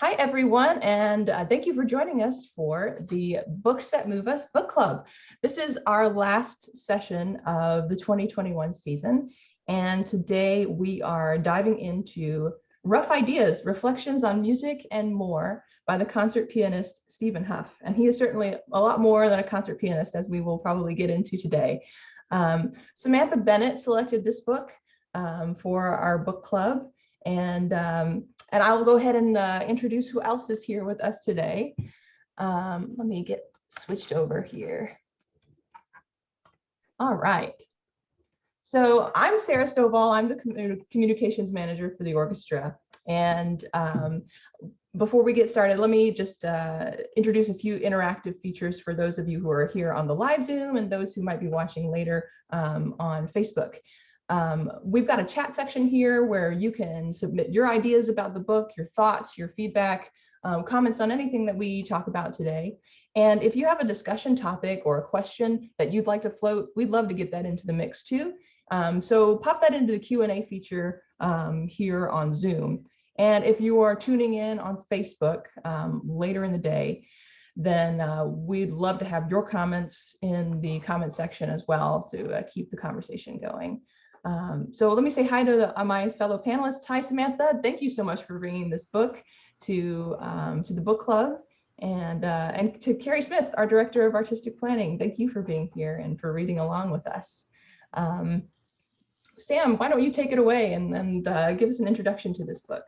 Hi, everyone, and thank you for joining us for the Books That Move Us Book Club. This is our last session of the 2021 season, and today we are diving into Rough Ideas, Reflections on Music and More by the concert pianist Stephen Hough. And he is certainly a lot more than a concert pianist, as we will probably get into today. Samantha Bennett selected this book for our book club, and I will go ahead and introduce who else is here with us today. Let me get switched over here. All right. So I'm Sara Stovall. I'm the communications manager for the orchestra. And before we get started, let me just introduce a few interactive features for those of you who are here on the live Zoom and those who might be watching later on Facebook. We've got a chat section here where you can submit your ideas about the book, your thoughts, your feedback, comments on anything that we talk about today. And if you have a discussion topic or a question that you'd like to float, we'd love to get that into the mix too. So pop that into the Q&A feature here on Zoom. And if you are tuning in on Facebook later in the day, then we'd love to have your comments in the comment section as well to keep the conversation going. So let me say hi to my fellow panelists. Hi, Samantha. Thank you so much for bringing this book to the book club, and to Kerry Smith, our director of artistic planning. Thank you for being here and for reading along with us. Sam, why don't you take it away and give us an introduction to this book?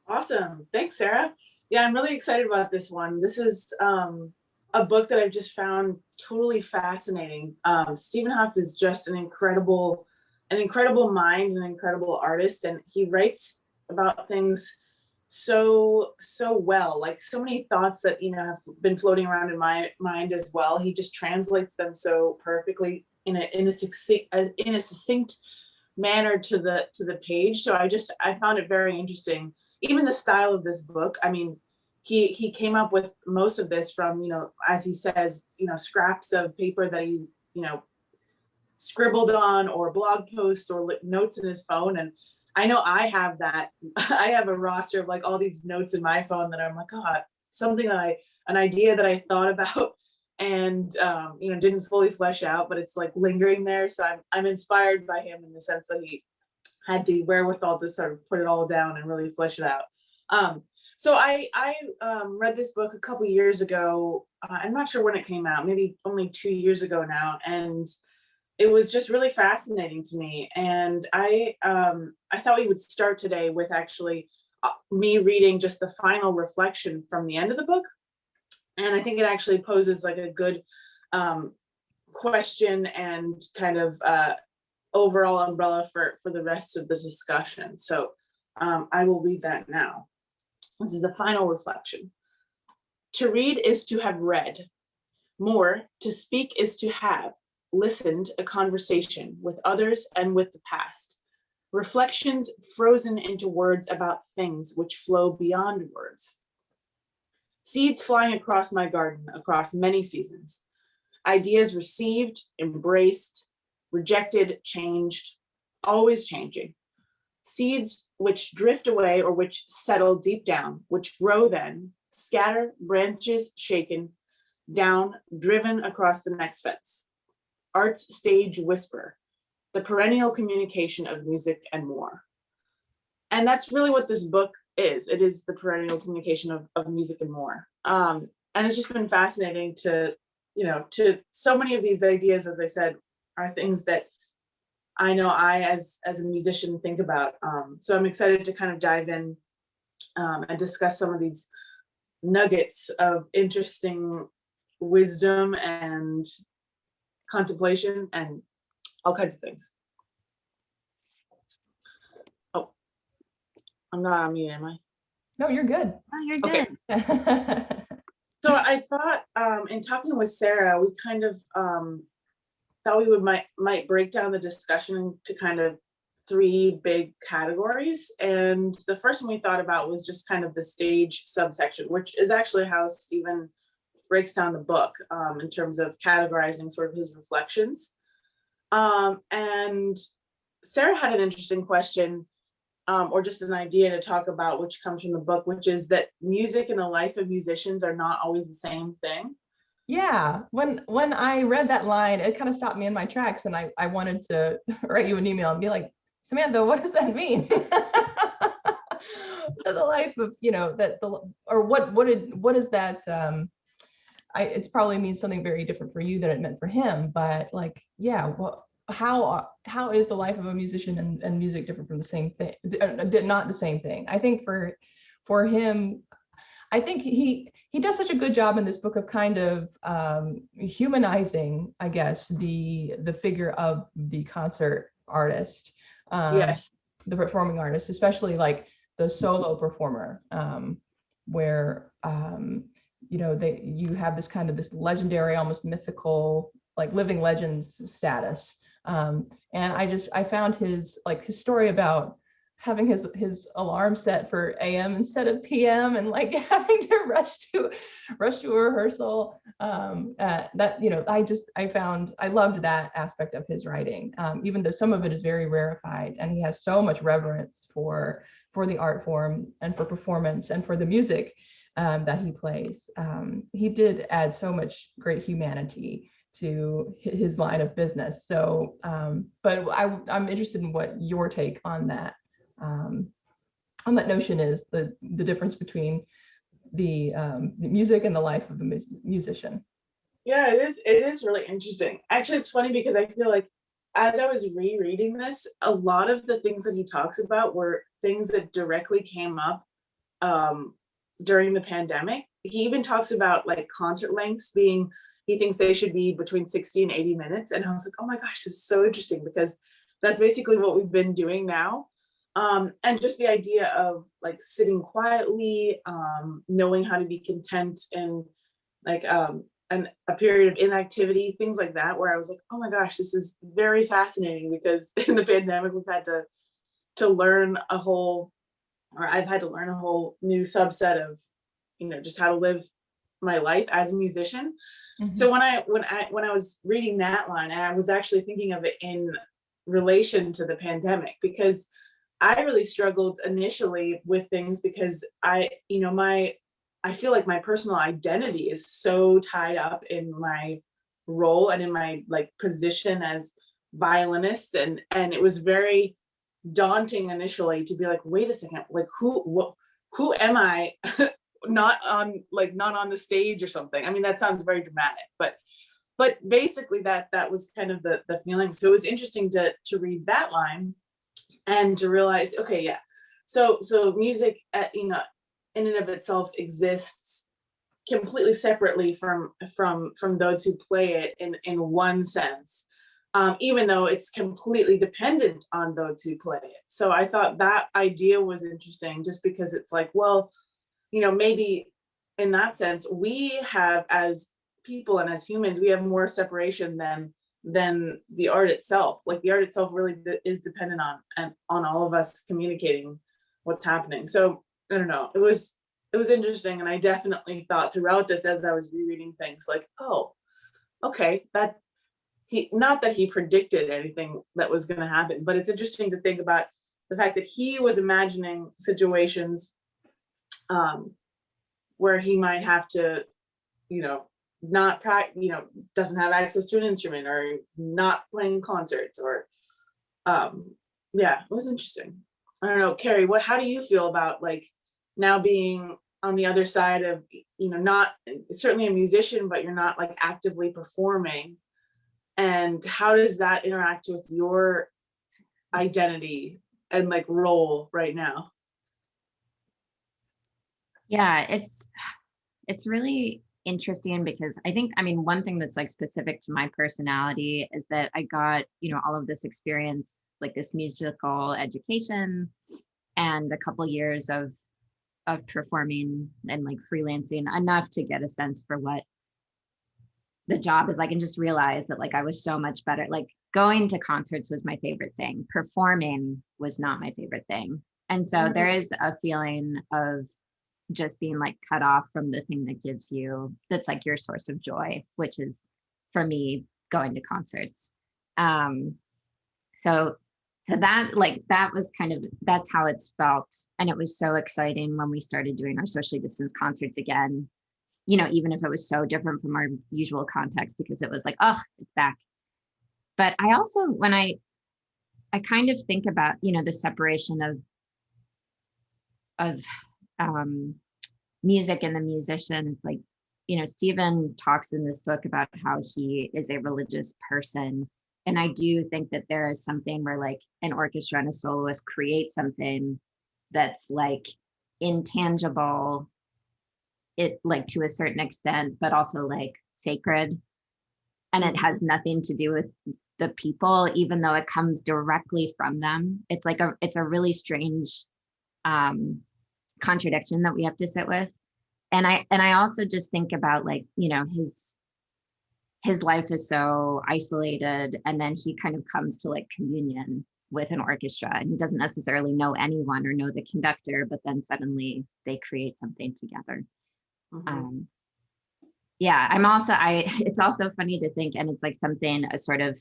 Awesome. Thanks, Sarah. Yeah, I'm really excited about this one. This is a book that I've just found totally fascinating. Stephen Hough is just an incredible mind, an incredible artist, and he writes about things so well, like so many thoughts that have been floating around in my mind as well. He just translates them so perfectly in a succinct manner to the page. So I found it very interesting. Even the style of this book, I mean, he came up with most of this from, as he says, scraps of paper that he scribbled on, or blog posts, or notes in his phone. And I know I have that. I have a roster of like all these notes in my phone that I'm like, oh, something an idea that I thought about and didn't fully flesh out, but it's like lingering there. So I'm inspired by him in the sense that he had the wherewithal to sort of put it all down and really flesh it out. So I read this book a couple years ago. I'm not sure when it came out, maybe only 2 years ago now, and it was just really fascinating to me. And I thought we would start today with actually me reading just the final reflection from the end of the book. And I think it actually poses like a good question and kind of overall umbrella for the rest of the discussion. So I will read that now. This is the final reflection. To read is to have read. More, to speak is to have listened a conversation with others and with the past. Reflections frozen into words about things which flow beyond words. Seeds flying across my garden, across many seasons. Ideas received, embraced, rejected, changed, always changing. Seeds which drift away or which settle deep down, which grow then, scatter, branches shaken, down, driven across the next fence. Art's stage whisper, the perennial communication of music and more. And that's really what this book is. It is the perennial communication of music and more. And it's just been fascinating to so many of these ideas, as I said, are things that I know I, as a musician, think about. So I'm excited to kind of dive in and discuss some of these nuggets of interesting wisdom and contemplation and all kinds of things. Oh, I'm not on mute, am I? No, you're good. Oh, you're good. Okay. So I thought in talking with Sarah, we kind of thought we might break down the discussion to kind of 3 big categories. And the first one we thought about was just kind of the stage subsection, which is actually how Stephen breaks down the book in terms of categorizing sort of his reflections. And Sarah had an interesting question or just an idea to talk about, which comes from the book, which is that music and the life of musicians are not always the same thing. Yeah, when I read that line, it kind of stopped me in my tracks, and I wanted to write you an email and be like, Samantha, what does that mean? To the life of, that the, or what is that? It's probably means something very different for you than it meant for him, but like, yeah, well, how is the life of a musician and music different from the same thing? Not the same thing. I think for him, I think he does such a good job in this book of kind of humanizing, I guess, the figure of the concert artist, Yes. the performing artist, especially like the solo performer, where you have this kind of this legendary, almost mythical, like living legends status. And I found his story about having his alarm set for AM instead of PM, and like having to rush to a rehearsal. I loved that aspect of his writing, even though some of it is very rarefied, and he has so much reverence for the art form and for performance and for the music that he plays. He did add so much great humanity to his line of business. So, but I'm interested in what your take on that notion is, the difference between the music and the life of a musician. Yeah, it is really interesting. Actually, it's funny because I feel like as I was rereading this, a lot of the things that he talks about were things that directly came up during the pandemic. He even talks about like concert lengths being, he thinks they should be between 60 and 80 minutes. And I was like, oh my gosh, this is so interesting, because that's basically what we've been doing now. And just the idea of like sitting quietly, knowing how to be content in like a period of inactivity, things like that, where I was like, oh my gosh, this is very fascinating, because in the pandemic we've had to learn a whole, or I've had to learn a whole new subset of, just how to live my life as a musician. Mm-hmm. So when I was reading that line, I was actually thinking of it in relation to the pandemic, because I really struggled initially with things, because I feel like my personal identity is so tied up in my role and in my like position as violinist, and it was very daunting initially to be like, wait a second, like who am I? not on the stage or something. I mean, that sounds very dramatic, but basically that was kind of the feeling. So it was interesting to read that line and to realize, okay, yeah, so music in and of itself exists completely separately from those who play it in one sense, even though it's completely dependent on those who play it. So I thought that idea was interesting, just because it's like, well, maybe in that sense, we have, as people and as humans, we have more separation than the art itself. Like the art itself really is dependent on all of us communicating what's happening. So I don't know, it was interesting. And I definitely thought throughout this, as I was rereading things, like, oh, okay, that not that he predicted anything that was going to happen, but it's interesting to think about the fact that he was imagining situations where he might have to, not doesn't have access to an instrument, or not playing concerts, or yeah, it was interesting. I don't know, Kerry, how do you feel about like now being on the other side of, not certainly a musician, but you're not like actively performing, and how does that interact with your identity and like role right now? Yeah, it's really interesting, because I think, one thing that's like specific to my personality is that I got, all of this experience, like this musical education and a couple years of performing and like freelancing, enough to get a sense for what the job is like, and just realize that like I was so much better. Like going to concerts was my favorite thing. Performing was not my favorite thing. And so there is a feeling of just being like cut off from the thing that gives you, that's like your source of joy, which is for me going to concerts. So so that was kind of, that's how it's felt. And it was so exciting when we started doing our socially distanced concerts again, even if it was so different from our usual context, because it was like, oh, it's back. But I also, when I kind of think about, the separation of music and the musician, it's like, Stephen talks in this book about how he is a religious person. And I do think that there is something where like an orchestra and a soloist create something that's like intangible, it like to a certain extent, but also like sacred. And it has nothing to do with the people, even though it comes directly from them. It's like it's a really strange contradiction that we have to sit with. And I also just think about like, his life is so isolated, and then he kind of comes to like communion with an orchestra, and he doesn't necessarily know anyone or know the conductor, but then suddenly they create something together. It's also funny to think, and it's like something a sort of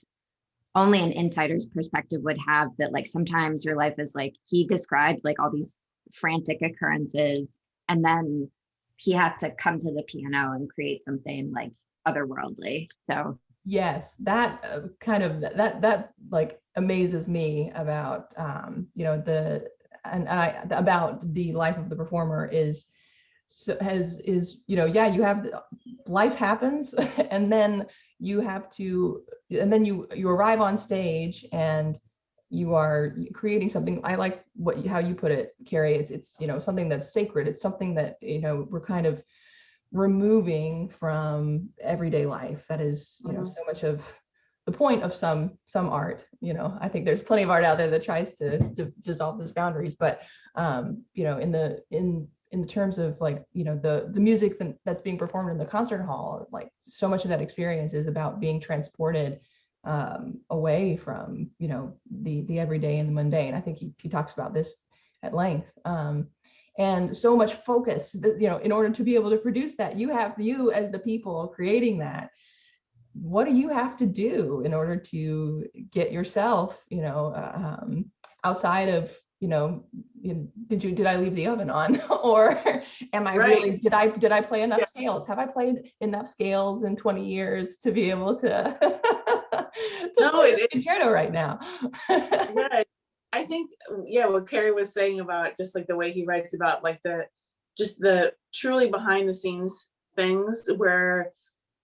only an insider's perspective would have, that like sometimes your life is like, he describes like all these frantic occurrences, and then he has to come to the piano and create something like otherworldly. So yes, that kind of that like amazes me about about the life of the performer is you have life happens, and then you have to, and then you arrive on stage and you are creating something. I like how you put it, Kerry. It's something that's sacred. It's something that we're kind of removing from everyday life. That is so much of the point of some art. I think there's plenty of art out there that tries to dissolve those boundaries, but in the terms of like the music that's being performed in the concert hall, like so much of that experience is about being transported away from the everyday and the mundane. I think he talks about this at length, and so much focus that, in order to be able to produce that, you as the people creating that, what do you have to do in order to get yourself outside of did I leave the oven on, or am I really, did I play enough scales? Have I played enough scales in 20 years to be able to play the concerto right now? Yeah, I think what Kerry was saying about just like the way he writes about like the truly behind the scenes things, where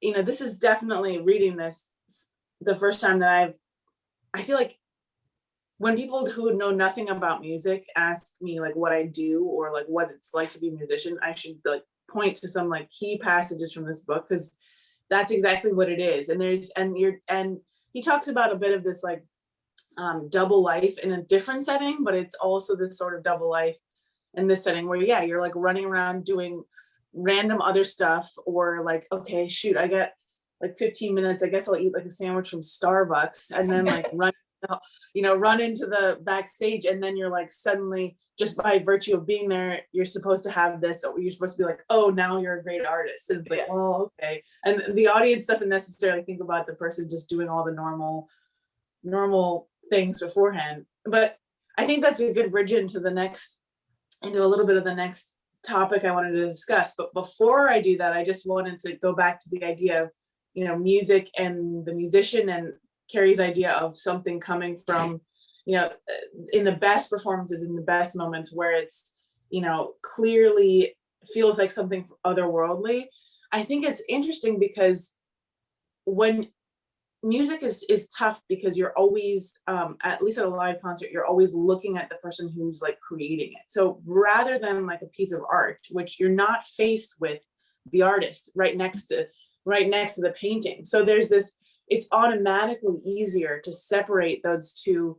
this is definitely, reading this the first time that I feel like when people who know nothing about music ask me like what I do or like what it's like to be a musician, I should like point to some like key passages from this book, because that's exactly what it is. And he talks about a bit of this like double life in a different setting, but it's also this sort of double life in this setting where you're like running around doing random other stuff, or like, okay, shoot, I got like 15 minutes, I guess I'll eat like a sandwich from Starbucks, and then like run into the backstage, and then you're like suddenly, just by virtue of being there, you're supposed to have this, or you're supposed to be like, oh, now you're a great artist. And it's like, oh, okay. And the audience doesn't necessarily think about the person just doing all the normal things beforehand. But I think that's a good bridge into a little bit of the next topic I wanted to discuss. But before I do that, I just wanted to go back to the idea of music and the musician, and Kerry's idea of something coming from in the best performances, in the best moments, where it's clearly feels like something otherworldly. I think it's interesting because when music is tough, because you're always at least at a live concert, you're always looking at the person who's like creating it. So rather than like a piece of art, which you're not faced with the artist right next to the painting, so there's this, it's automatically easier to separate those two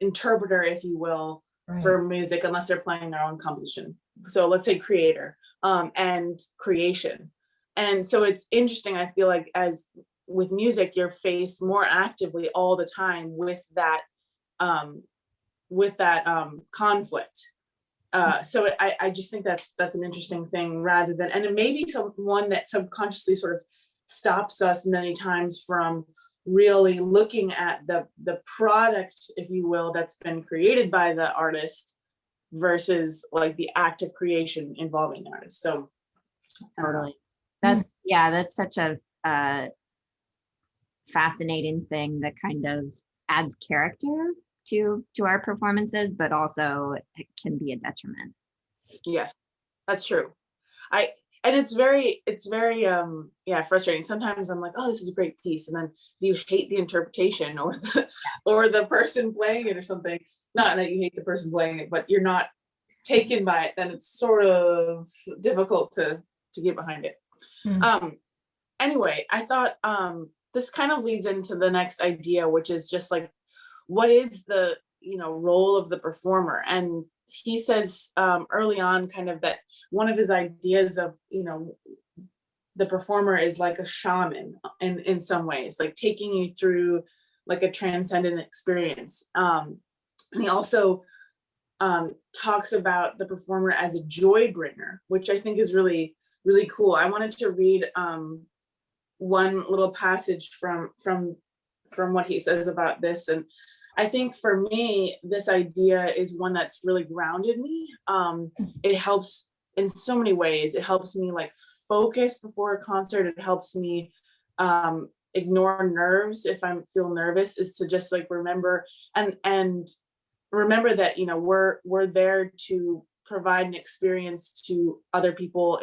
interpreter, if you will, for music, unless they're playing their own composition. So let's say creator and creation. And so it's interesting, I feel like, as with music, you're faced more actively all the time with that conflict. So I just think that's an interesting thing, rather than, and it may be one that subconsciously sort of stops us many times from really looking at the product, if you will, that's been created by the artist versus like the act of creation involving the artist. So Totally. That's such a fascinating thing that kind of adds character to our performances, but also it can be a detriment. yes, that's true. And it's very frustrating. Sometimes I'm like, oh, this is a great piece, and then you hate the interpretation or the person playing it or something. Not that you hate the person playing it, but you're not taken by it, then it's sort of difficult to get behind it. Anyway, I thought this kind of leads into the next idea, which is just like, what is the role of the performer? And he says early on kind of that one of his ideas of the performer is like a shaman in some ways, like taking you through like a transcendent experience. And he also talks about the performer as a joy bringer, which I think is really, really cool. I wanted to read one little passage from what he says about this. And I think for me, this idea is one that's really grounded me. It helps in so many ways. It helps me like focus before a concert. It helps me ignore nerves if I feel nervous, is to just like remember and remember that we're there to provide an experience to other people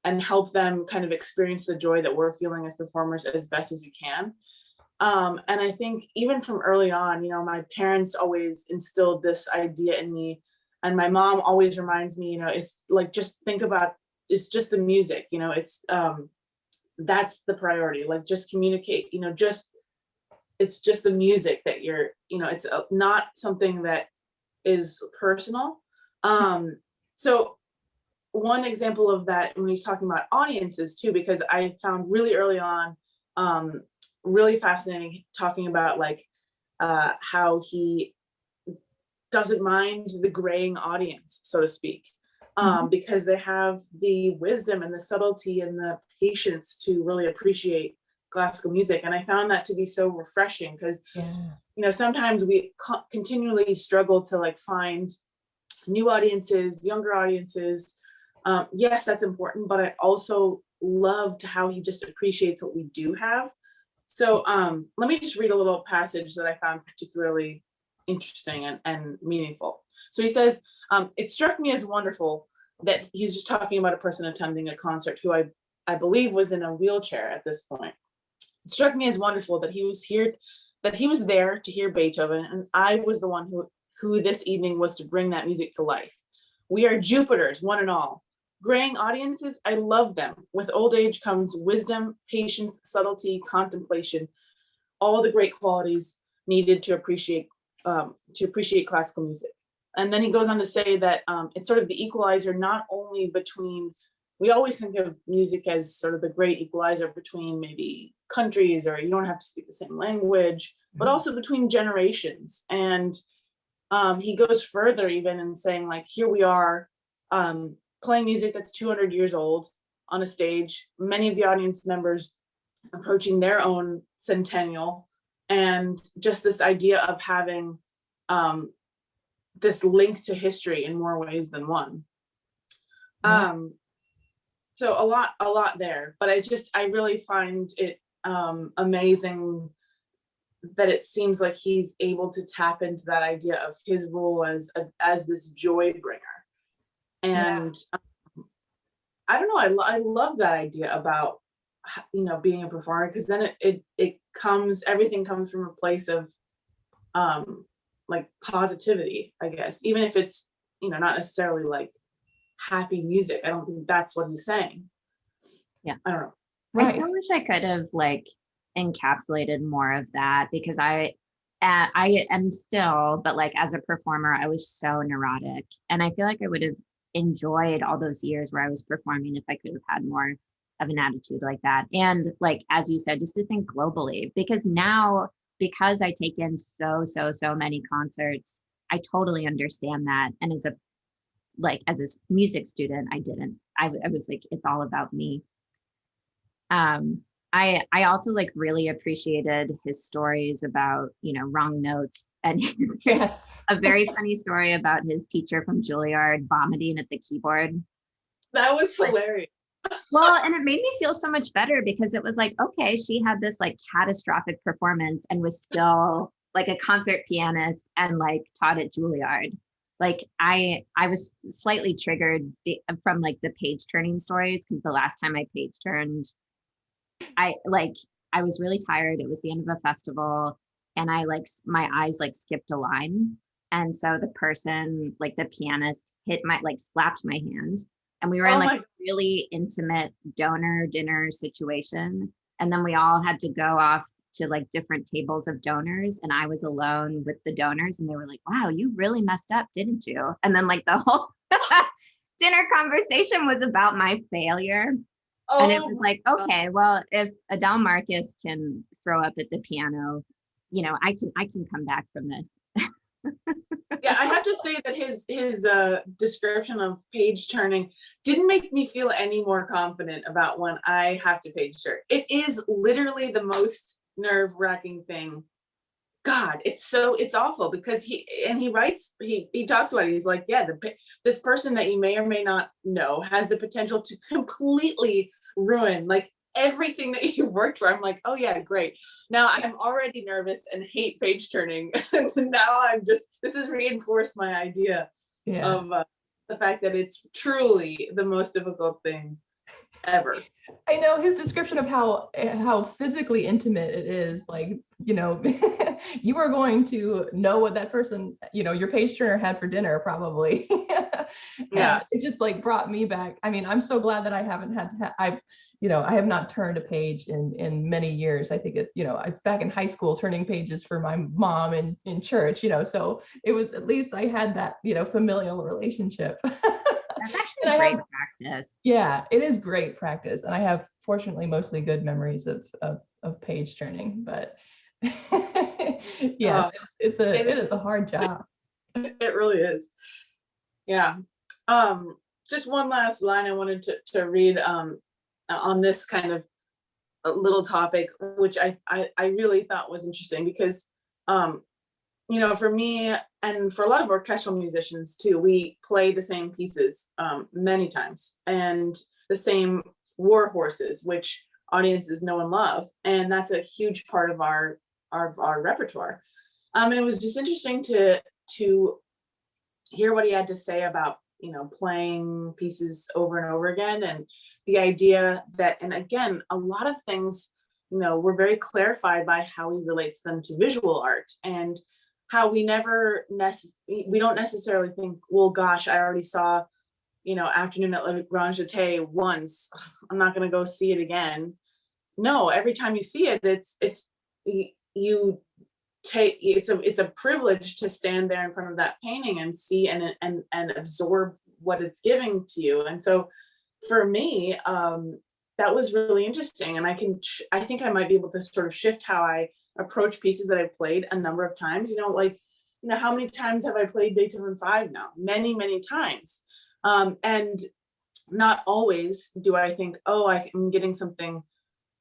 and help them kind of experience the joy that we're feeling as performers as best as we can. And I think even from early on, my parents always instilled this idea in me, and my mom always reminds me, it's like, just think about, it's just the music, it's that's the priority, like just communicate, it's just the music that you're, it's not something that is personal. So one example of that, when he's talking about audiences too, because I found really early on, really fascinating, talking about like how he doesn't mind the graying audience, so to speak, because they have the wisdom and the subtlety and the patience to really appreciate classical music. And I found that to be so refreshing, because sometimes we continually struggle to like find new audiences, younger audiences. Yes, that's important, but I also loved how he just appreciates what we do have. So let me just read a little passage that I found particularly interesting and meaningful. So he says, it struck me as wonderful that he's just talking about a person attending a concert who I believe was in a wheelchair at this point. It struck me as wonderful that he was there to hear Beethoven, and I was the one who this evening was to bring that music to life. We are Jupiters, one and all. Graying audiences, I love them. With old age comes wisdom, patience, subtlety, contemplation, all the great qualities needed to appreciate classical music. And then he goes on to say that it's sort of the equalizer, not only between, we always think of music as sort of the great equalizer between maybe countries, or you don't have to speak the same language, but also between generations. And he goes further even in saying, like, here we are playing music that's 200 years old on a stage, many of the audience members approaching their own centennial, and just this idea of having this link to history in more ways than one. So a lot there, but I really find it amazing that it seems like he's able to tap into that idea of his role as this joy bringer. And I don't know, I love that idea about being a performer, because then everything comes from a place of like positivity, I guess, even if it's not necessarily like happy music. I don't think that's what he's saying. I don't know. I so wish I could have like encapsulated more of that, because I am still, but like as a performer, I was so neurotic, and I feel like I would have enjoyed all those years where I was performing if I could have had more of an attitude like that. And like, as you said, just to think globally, because now, because I take in so many concerts, I totally understand that. And as a music student, I didn't. I was like, it's all about me. I also like really appreciated his stories about, wrong notes. And there's Yes. a very funny story about his teacher from Juilliard vomiting at the keyboard. That was hilarious. Well, and it made me feel so much better because it was like, okay, she had this like catastrophic performance and was still like a concert pianist and like taught at Juilliard. Like I was slightly triggered from like the page turning stories, because the last time I page turned, I was really tired. It was the end of a festival and I like my eyes like skipped a line. And so the person, like the pianist, slapped my hand. And we were in like a really intimate donor dinner situation. And then we all had to go off to like different tables of donors. And I was alone with the donors. And they were like, wow, you really messed up, didn't you? And then like the whole dinner conversation was about my failure. And it was like, okay, well, if Adele Marcus can throw up at the piano, I can come back from this. Yeah, I have to say that his description of page turning didn't make me feel any more confident about when I have to page turn. It is literally the most nerve-wracking thing. God, it's awful, because he talks about it. He's like, yeah, this person that you may or may not know has the potential to completely ruin like everything that you worked for. I'm like, oh yeah, great. Now I'm already nervous and hate page turning. And now this has reinforced my idea of the fact that it's truly the most difficult thing ever. I know his description of how physically intimate it is, like, you are going to know what that person, your page turner had for dinner, probably. Yeah. It just like brought me back. I mean, I'm so glad that I haven't had to, I have not turned a page in many years. I think it's back in high school turning pages for my mom in church, so it was, at least I had that, familial relationship. That's actually great practice. Yeah, it is great practice. And I have, fortunately, mostly good memories of page turning, but yeah, it is a hard job. It really is. Yeah. Just one last line I wanted to read on this kind of a little topic, which I really thought was interesting, because for me and for a lot of orchestral musicians too, we play the same pieces many times, and the same war horses, which audiences know and love, and that's a huge part of our repertoire. And it was just interesting to hear what he had to say about playing pieces over and over again, and the idea that, and again, a lot of things were very clarified by how he relates them to visual art, and how we don't necessarily think, well, gosh, I already saw Afternoon at Le Grand Jeté once, I'm not going to go see it again. No, every time you see it, it's a privilege to stand there in front of that painting and see and absorb what it's giving to you. And so for me, that was really interesting, and I think I might be able to sort of shift how I approach pieces that I've played a number of times. How many times have I played Beethoven 5 now? Many times. And not always do I think, oh, I'm getting something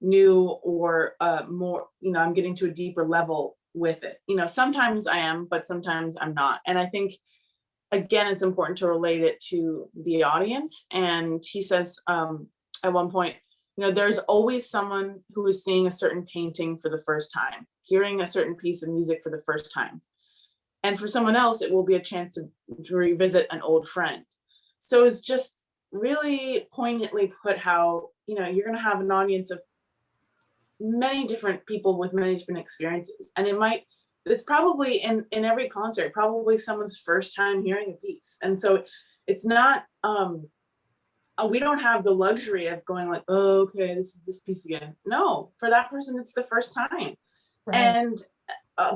new or more, I'm getting to a deeper level with it. Sometimes I am, but sometimes I'm not. And I think, again, it's important to relate it to the audience. And he says at one point, there's always someone who is seeing a certain painting for the first time, hearing a certain piece of music for the first time. And for someone else, it will be a chance to revisit an old friend. So it's just really poignantly put how, you're going to have an audience of many different people with many different experiences. And it's probably in every concert, probably someone's first time hearing a piece. And so it's not, we don't have the luxury of going like, oh, okay, this is this piece again. No, for that person, it's the first time. Right. And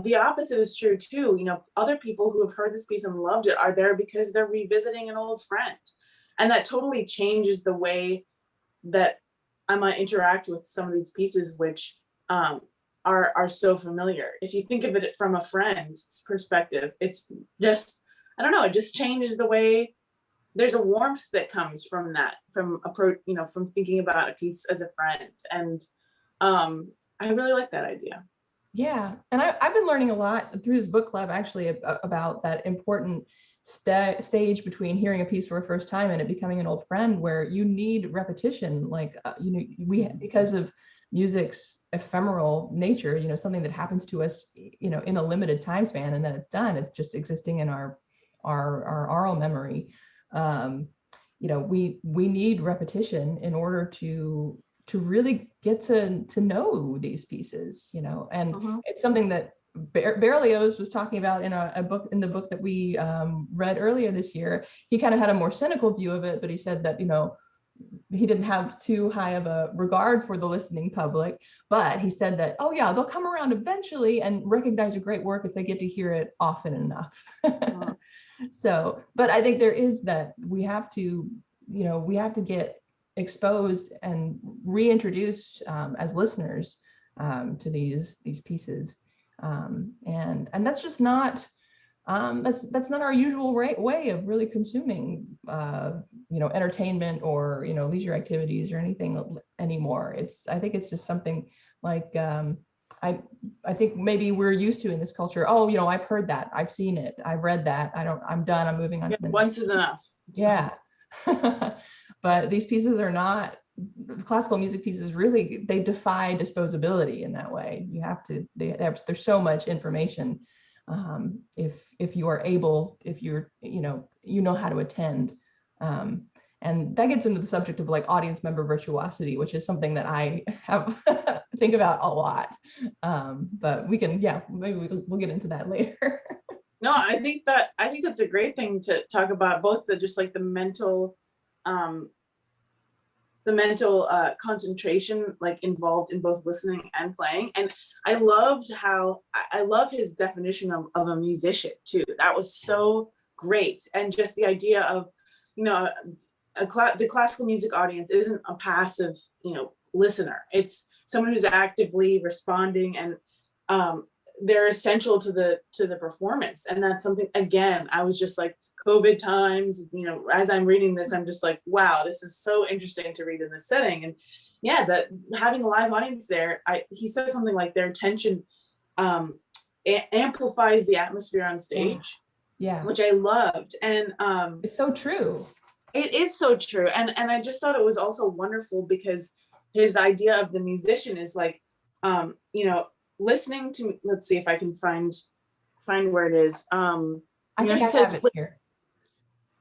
the opposite is true too. Other people who have heard this piece and loved it are there because they're revisiting an old friend. And that totally changes the way that I might interact with some of these pieces, which are so familiar. If you think of it from a friend's perspective, it's just, I don't know, it just changes the way. There's a warmth that comes from that, from approach, from thinking about a piece as a friend. And I really like that idea. Yeah, and I've been learning a lot through this book club actually about that important stage between hearing a piece for a first time and it becoming an old friend, where you need repetition. Like because of music's ephemeral nature, something that happens to us, in a limited time span, and then it's done. It's just existing in our oral memory. We need repetition in order to really get to know these pieces, and it's something that Berlioz was talking about in in the book that we read earlier this year. He kind of had a more cynical view of it, but he said that, he didn't have too high of a regard for the listening public, but he said that, oh yeah, they'll come around eventually and recognize a great work if they get to hear it often enough. So, but I think there is that we have to get exposed and reintroduced as listeners to these pieces, and that's just not that's not our usual way of really consuming entertainment or leisure activities or anything anymore. I think it's just something like I think maybe we're used to in this culture. Oh, I've heard that, I've seen it, I've read that, I'm done, I'm moving on to the next. Once is enough. Yeah. But these pieces are not, classical music pieces really, they defy disposability in that way. You have to, there's so much information. If you are able, if you're, how to attend. And that gets into the subject of like audience member virtuosity, which is something that I have think about a lot. But we can, maybe we'll get into that later. No, I think that's a great thing to talk about, both the mental concentration involved in both listening and playing. And I love his definition of a musician too. That was so great. And just the idea of, the classical music audience isn't a passive, listener. It's someone who's actively responding, and they're essential to the performance. And that's something, again, I was just like, COVID times, as I'm reading this, I'm just like, wow, this is so interesting to read in this setting. And yeah, that having a live audience there, he says something like their attention amplifies the atmosphere on stage. Yeah, which I loved. And it's so true. It is so true. And I just thought it was also wonderful because his idea of the musician is listening to, let's see if I can find where it is. I think I have it here.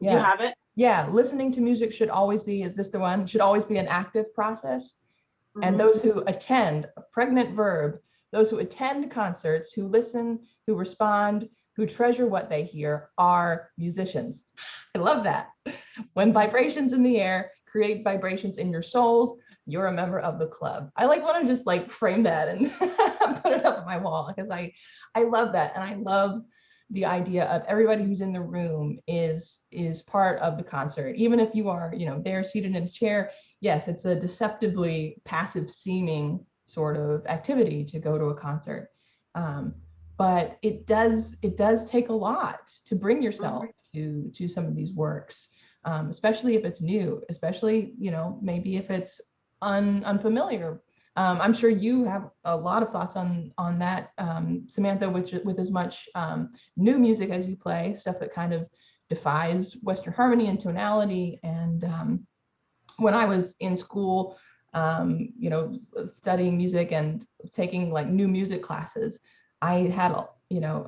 Yeah. Do you have it? Yeah, listening to music should always be, is this the one? Should always be an active process. Mm-hmm. And those who attend, a pregnant verb, those who attend concerts, who listen, who respond, who treasure what they hear are musicians. I love that. When vibrations in the air create vibrations in your souls, you're a member of the club. I want to just frame that and put it up on my wall, because I love that. And I love the idea of everybody who's in the room is part of the concert. Even if you are, there seated in a chair, yes, it's a deceptively passive seeming sort of activity to go to a concert. But it does take a lot to bring yourself to some of these works, especially if it's new, especially, maybe if it's unfamiliar. I'm sure you have a lot of thoughts on that, Samantha, with as much new music as you play, stuff that kind of defies Western harmony and tonality. And when I was in school, studying music and taking new music classes, I had,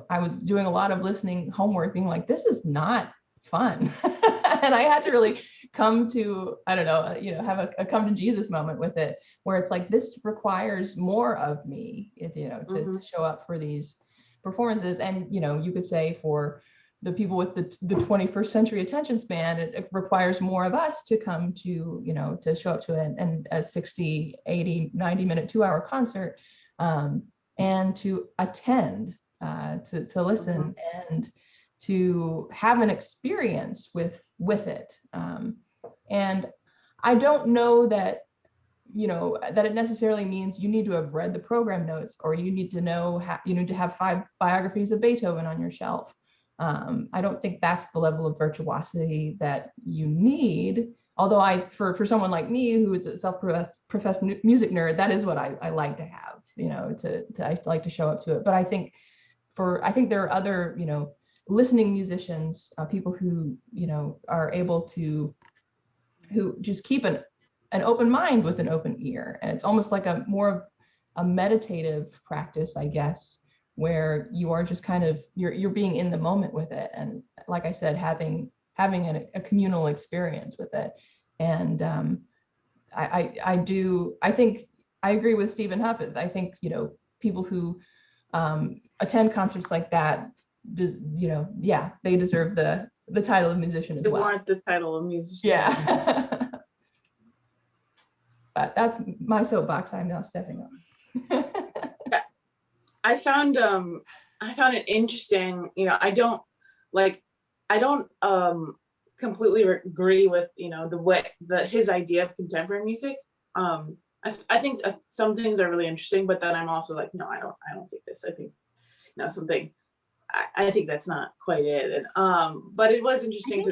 I was doing a lot of listening homework, being like, this is not fun. And I had to really come to, I don't know, have a come to Jesus moment with it, where it's like, this requires more of me, to show up for these performances. And, you could say for the people with the 21st century attention span, it requires more of us to come to, to show up to a 60, 80, 90 minute, 2-hour concert, and to attend, to listen and to have an experience with it. And I don't know that, that it necessarily means you need to have read the program notes, or you need to know, you need to have 5 biographies of Beethoven on your shelf. I don't think that's the level of virtuosity that you need. although for someone like me who is a self-professed music nerd, that is what I like to have, I like to show up to it. But I think there are other, listening musicians, people who, are able to, who just keep an open mind with an open ear. And it's almost like a more of a meditative practice, I guess, where you are just kind of, you're being in the moment with it. And like I said, having a communal experience with it. And I think I agree with Stephen Hough. I think, people who attend concerts like that, they deserve the title of musician as They well. want the title of musician. Yeah. But that's my soapbox I'm now stepping on. I found it interesting, I don't completely agree with, the way his idea of contemporary music. I think some things are really interesting, but then I'm also like, no, I don't think this. I think, something, I think that's not quite it. And but it was interesting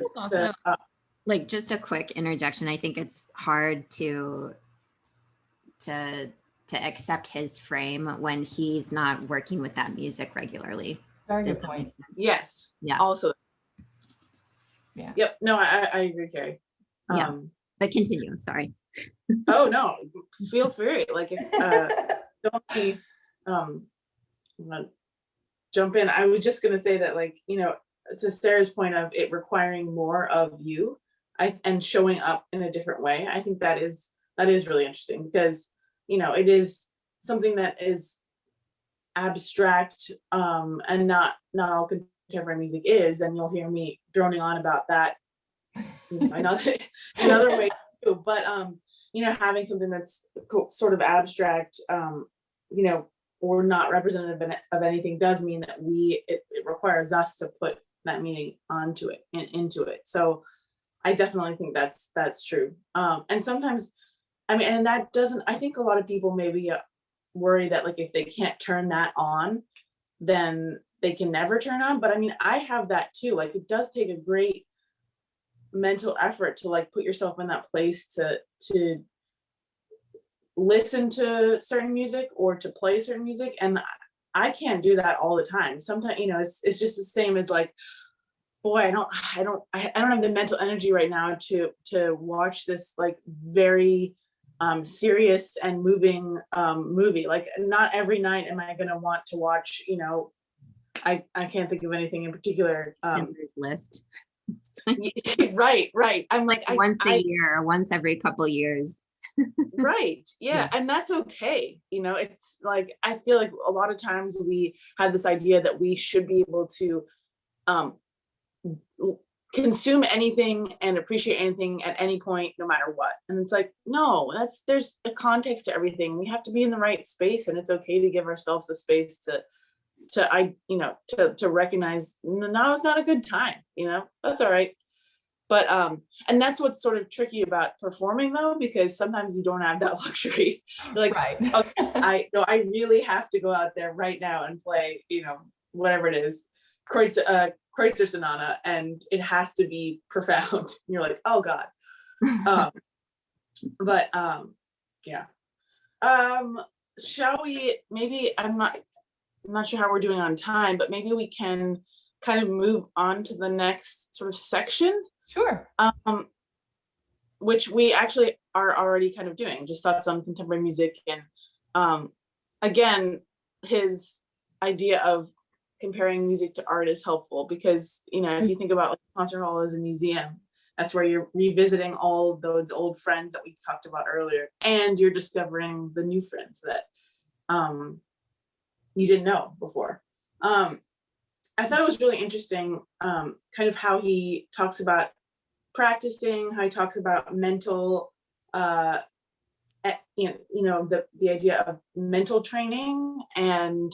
like, just a quick interjection. I think it's hard to accept his frame when he's not working with that music regularly. Very good point. Yes. Yeah. Also. Yeah. Yep. No, I agree, Kerry. Yeah. But continue. Sorry. Oh no, feel free. Like, don't be. I'm gonna jump in. I was just gonna say that, like, to Sarah's point of it requiring more of you, and showing up in a different way. I think that is really interesting, because it is something that is abstract, and not all contemporary music is, and you'll hear me droning on about that another way too. But having something that's sort of abstract, or not representative of anything, does mean that it requires us to put that meaning onto it and into it. So I definitely think that's true. And sometimes, and that doesn't, I think a lot of people maybe worry that, like, if they can't turn that on, then they can never turn on. But I have that too. Like, it does take a great mental effort to, like, put yourself in that place to listen to certain music or to play certain music. And I can't do that all the time. Sometimes, it's just the same as, like, boy, I don't have the mental energy right now to watch this, like, very serious and moving movie. Like, not every night am I going to want to watch, I can't think of anything in particular. Schindler's List. Right. I'm like, once a year, once every couple years. Right. Yeah. And that's okay. It's like, I feel like a lot of times we have this idea that we should be able to consume anything and appreciate anything at any point, no matter what. And it's like, no, there's a context to everything. We have to be in the right space, and it's okay to give ourselves a space to recognize, now is not a good time, that's all right. But and that's what's sort of tricky about performing, though, because sometimes you don't have that luxury. You're like, right. Okay, I really have to go out there right now and play, whatever it is, Kreutzer Sonata, and it has to be profound. And you're like, oh God. But yeah. Shall we? Maybe I'm not sure how we're doing on time, but maybe we can kind of move on to the next sort of section. Sure. Which we actually are already kind of doing, just thoughts on contemporary music. And again, his idea of comparing music to art is helpful, because, if you think about, like, concert hall as a museum, that's where you're revisiting all of those old friends that we talked about earlier, and you're discovering the new friends that you didn't know before. I thought it was really interesting, kind of how he talks about practicing, how he talks about mental, the idea of mental training, and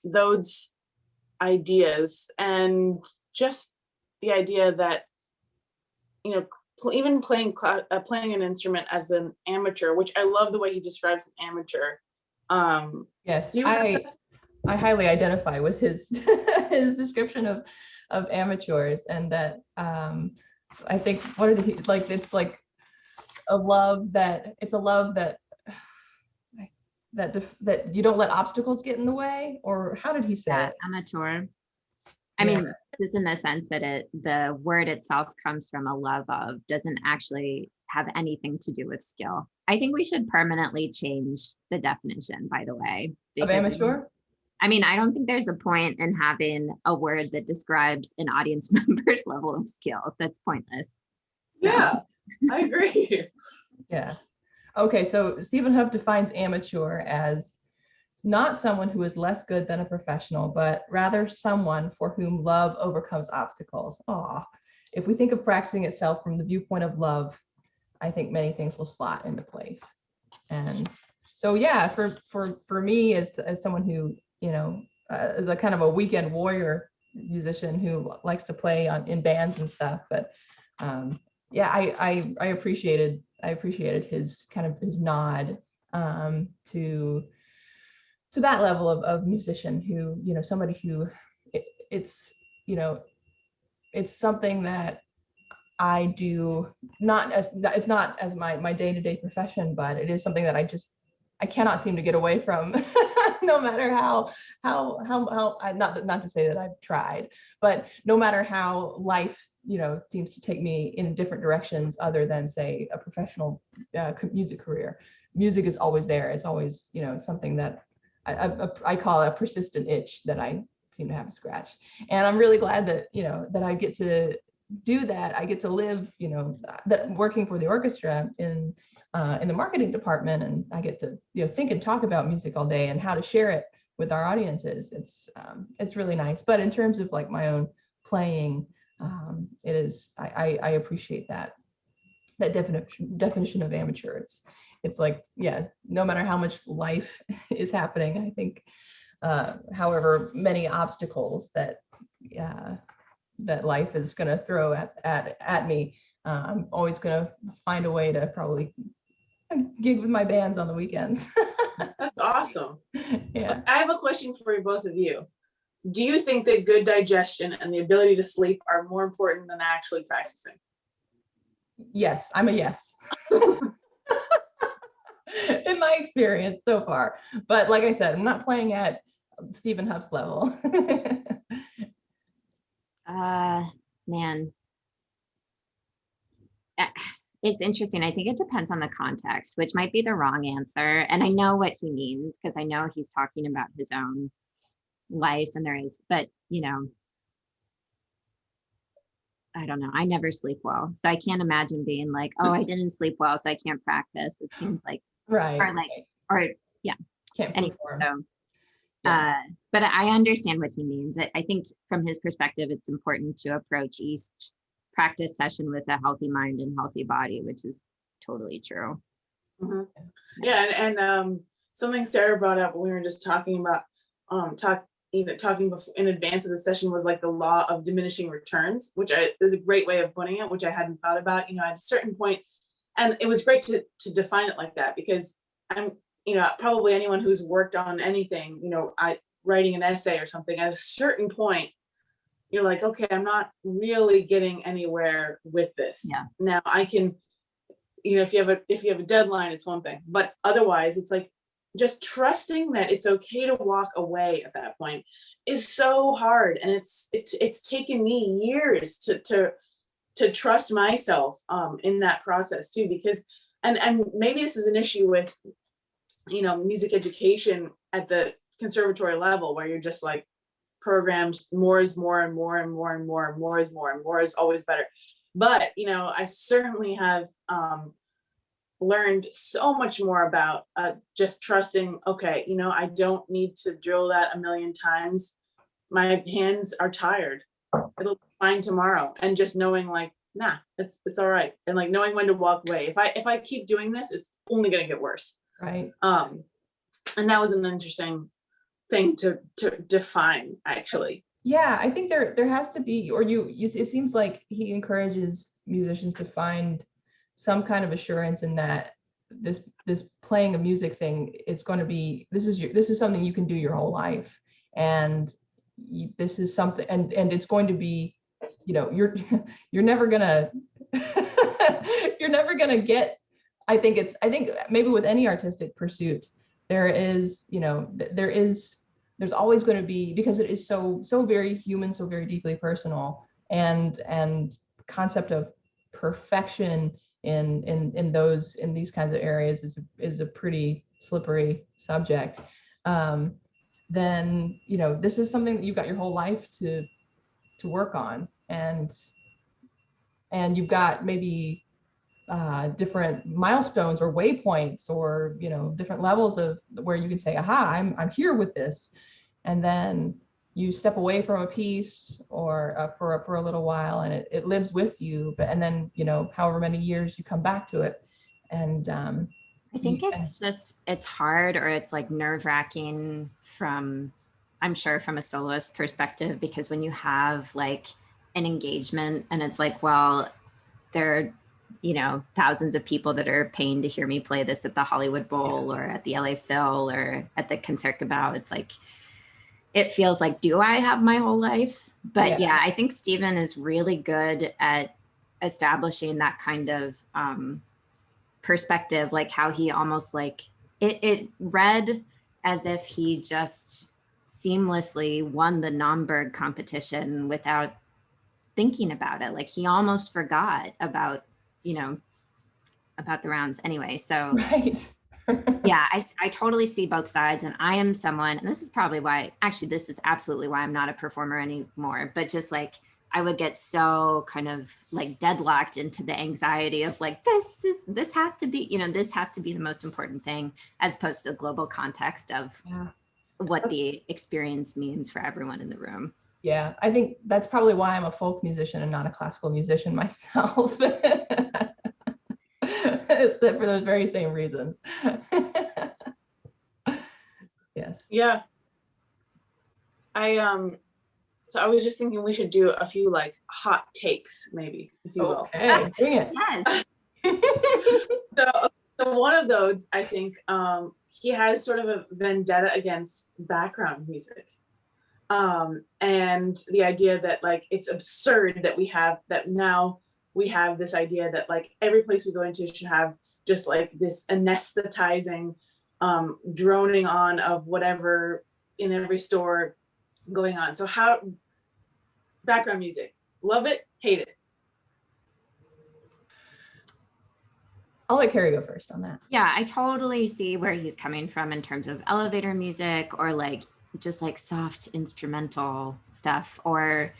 those ideas, and just the idea that, even playing an instrument as an amateur, which I love the way he describes an amateur. Yes, I highly identify with his his description of amateurs, and that I think, what did he like? It's like a love that that you don't let obstacles get in the way, or how did he say Yeah, it? amateur. I Yeah. mean, just in the sense that the word itself comes from a love of, doesn't actually have anything to do with skill. I think we should permanently change the definition, by the way. Of because amateur? I mean, I don't think there's a point in having a word that describes an audience member's level of skill. That's pointless. So, Yeah, I agree. Yeah. Okay, so Stephen Hough defines amateur as not someone who is less good than a professional, but rather someone for whom love overcomes obstacles. Aw. If we think of practicing itself from the viewpoint of love, I think many things will slot into place. And so, yeah, for me as someone who, is a kind of a weekend warrior musician who likes to play in bands and stuff, but yeah, I appreciated his kind of his nod to that level of musician who, somebody who it's something that I do it's not as my day-to-day profession, but it is something that I cannot seem to get away from, no matter how not to say that I've tried, but no matter how life, seems to take me in different directions other than, say, a professional music career. Music is always there. It's always, something that I call a persistent itch that I seem to have to scratch. And I'm really glad that, that I get to do that. I get to live, that working for the orchestra in the marketing department, and I get to, think and talk about music all day and how to share it with our audiences. It's really nice. But in terms of like my own playing, it is, I appreciate that definition of amateur. It's like, yeah, no matter how much life is happening, I think, however many obstacles that life is going to throw at me, I'm always going to find a way to probably gig with my bands on the weekends. That's awesome. Yeah. I have a question for you, both of you. Do you think that good digestion and the ability to sleep are more important than actually practicing? Yes, I'm a yes. In my experience so far. But like I said, I'm not playing at Stephen Hough's level. Man. It's interesting. I think it depends on the context, which might be the wrong answer. And I know what he means, because I know he's talking about his own life, and there is, but I don't know. I never sleep well. So I can't imagine being like, oh, I didn't sleep well, so I can't practice. It seems like, Right. or yeah. Can't perform. So, but I understand what he means. I think from his perspective, it's important to approach each practice session with a healthy mind and healthy body, which is totally true. Mm-hmm. Yeah, and something Sara brought up when we were just talking about talking before, in advance of the session, was like the law of diminishing returns, which is a great way of putting it, which I hadn't thought about. At a certain point, and it was great to define it like that, because I'm, probably anyone who's worked on anything, writing an essay or something, at a certain point, you're like, okay, I'm not really getting anywhere with this. Yeah. Now I can, if you have a deadline, it's one thing, but otherwise it's like just trusting that it's okay to walk away at that point is so hard. And it's taken me years to trust myself in that process too, because, and maybe this is an issue with, music education at the conservatory level, where you're just like, programmed more is more and more and more and more and more is more and more is always better. But I certainly have learned so much more about just trusting, okay, I don't need to drill that a million times. My hands are tired, it'll be fine tomorrow. And just knowing like, nah, it's all right. And like knowing when to walk away. If I keep doing this, it's only going to get worse. Right. And that was an interesting thing to define, actually. Yeah, I think there has to be, or it seems like he encourages musicians to find some kind of assurance in that this playing a music thing is going to be, this is something you can do your whole life, and this is something, and it's going to be, you're never gonna you're never gonna get. I think maybe with any artistic pursuit, there's always going to be, because it is so very human, so very deeply personal, and concept of perfection in these kinds of areas is a pretty slippery subject. Then this is something that you've got your whole life to work on, and you've got maybe different milestones or waypoints, or different levels of where you can say, aha, I'm here with this, and then you step away from a piece or for a little while, and it lives with you, and then however many years you come back to it, and I think it's hard, or it's like nerve-wracking I'm sure from a soloist perspective, because when you have like an engagement and it's like, well, there are thousands of people that are paying to hear me play this at the Hollywood Bowl or at the LA Phil or at the Concertgebouw. It's like, it feels like, do I have my whole life? But yeah, I think Stephen is really good at establishing that kind of perspective, like how he almost like, it read as if he just seamlessly won the Naumburg competition without thinking about it. Like he almost forgot about the rounds anyway. So right. Yeah, I totally see both sides, and I am someone, and this is probably why, actually this is absolutely why I'm not a performer anymore, but just like I would get so kind of like deadlocked into the anxiety of like, this has to be, this has to be the most important thing, as opposed to the global context of what the experience means for everyone in the room. Yeah, I think that's probably why I'm a folk musician and not a classical musician myself. It's for those very same reasons. Yes. Yeah. So I was just thinking we should do a few like hot takes, maybe, if you will. Okay, bring it. Yes. So one of those, I think, he has sort of a vendetta against background music. And the idea that like it's absurd that now we have this idea that like every place we go into should have just like this anesthetizing droning on of whatever in every store going on. So how background music, love it, hate it? I'll let Kerry go first on that. Yeah, I totally see where he's coming from in terms of elevator music, or like just like soft instrumental stuff, or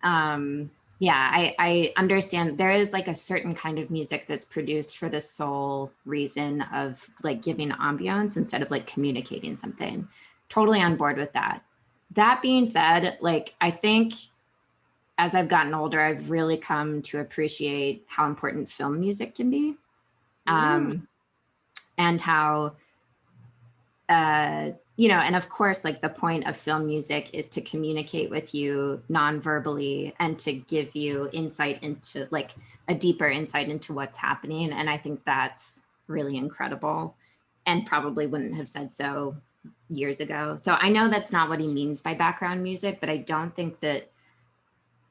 I understand there is like a certain kind of music that's produced for the sole reason of like giving ambiance instead of like communicating something. Totally on board with that. That being said, like I think as I've gotten older, I've really come to appreciate how important film music can be. And how and of course, like the point of film music is to communicate with you non-verbally and to give you insight into like a deeper insight into what's happening. And I think that's really incredible, and probably wouldn't have said so years ago. So I know that's not what he means by background music, but I don't think that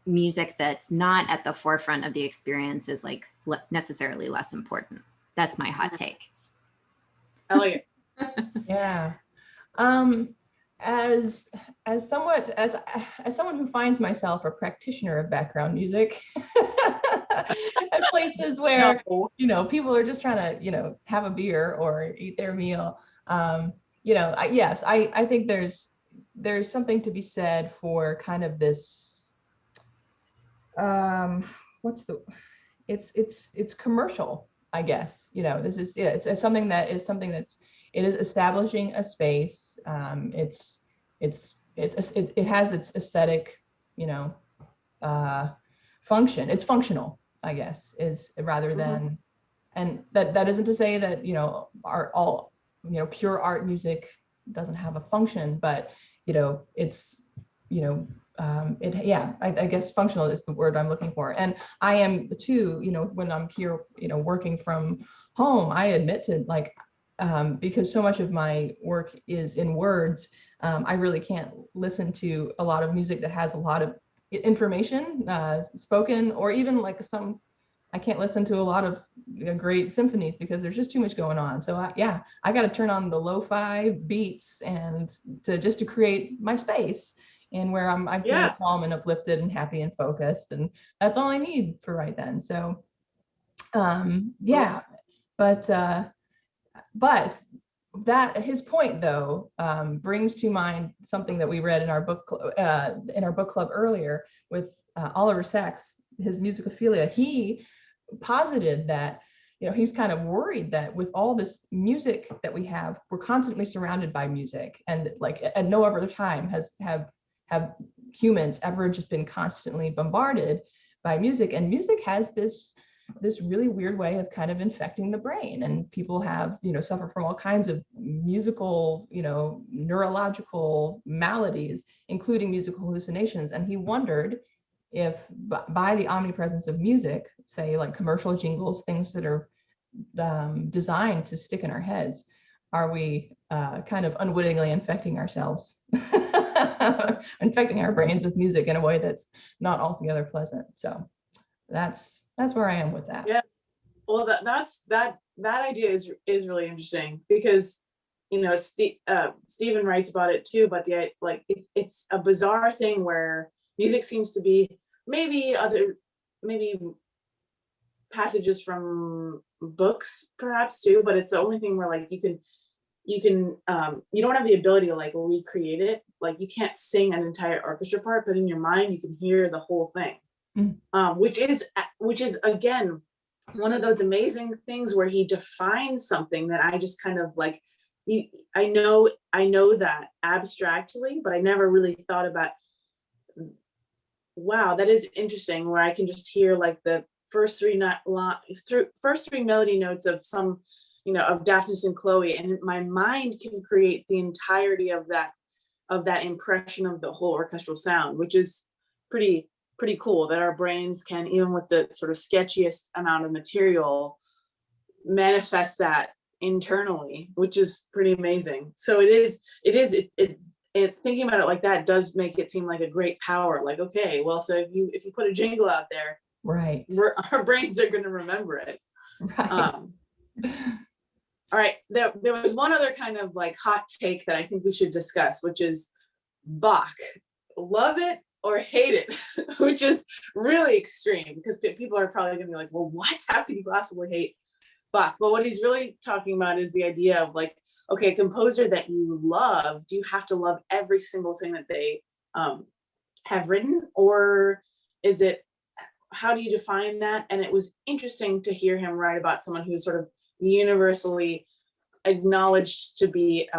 music that's not at the forefront of the experience is like necessarily less important. That's my hot take. I like it. Yeah. As someone who finds myself a practitioner of background music at places where people are just trying to have a beer or eat their meal, yes, I think there's something to be said for kind of this it's commercial, I guess. This is it's something that's it is establishing a space. It has its aesthetic, function. It's functional, I guess, is rather than, and that isn't to say that pure art music doesn't have a function, but it's I guess functional is the word I'm looking for. And I am too, when I'm here, working from home, I admit to like, because so much of my work is in words, I really can't listen to a lot of music that has a lot of information, spoken, or even like I can't listen to a lot of great symphonies because there's just too much going on. So I got to turn on the lo-fi beats and to create my space and where I'm feeling calm and uplifted and happy and focused, and that's all I need for right then. So but that his point though brings to mind something that we read in our book club earlier with Oliver Sacks, his Musicophilia. He posited that he's kind of worried that with all this music that we have, we're constantly surrounded by music, and like at no other time have humans ever just been constantly bombarded by music. And music has this really weird way of kind of infecting the brain, and people have suffer from all kinds of musical neurological maladies, including musical hallucinations. And he wondered if by the omnipresence of music, say like commercial jingles, things that are designed to stick in our heads, are we kind of unwittingly infecting ourselves, infecting our brains with music in a way that's not altogether pleasant. So that's where I am with that. Yeah, well, that idea is really interesting, because Stephen writes about it too, but it's a bizarre thing where music seems to be maybe passages from books perhaps too, but it's the only thing where like you don't have the ability to like recreate it. Like you can't sing an entire orchestra part, but in your mind you can hear the whole thing. Which is again one of those amazing things where he defines something that I just kind of like, I know that abstractly, but I never really thought about, wow, that is interesting, where I can just hear like the first three melody notes of some, of Daphnis and Chloe, and my mind can create the entirety of that impression of the whole orchestral sound, which is pretty cool that our brains can, even with the sort of sketchiest amount of material, manifest that internally, which is pretty amazing. So it thinking about it like that does make it seem like a great power. Like, okay, well, so if you put a jingle out there, right, our brains are going to remember it. Right. All right, there was one other kind of like hot take that I think we should discuss, which is Bach. Love it or hate it, which is really extreme, because people are probably gonna be like, well, what? How could you possibly hate Bach? But what he's really talking about is the idea of like, okay, a composer that you love, do you have to love every single thing that they have written? Or is it, how do you define that? And it was interesting to hear him write about someone who's sort of universally acknowledged to be,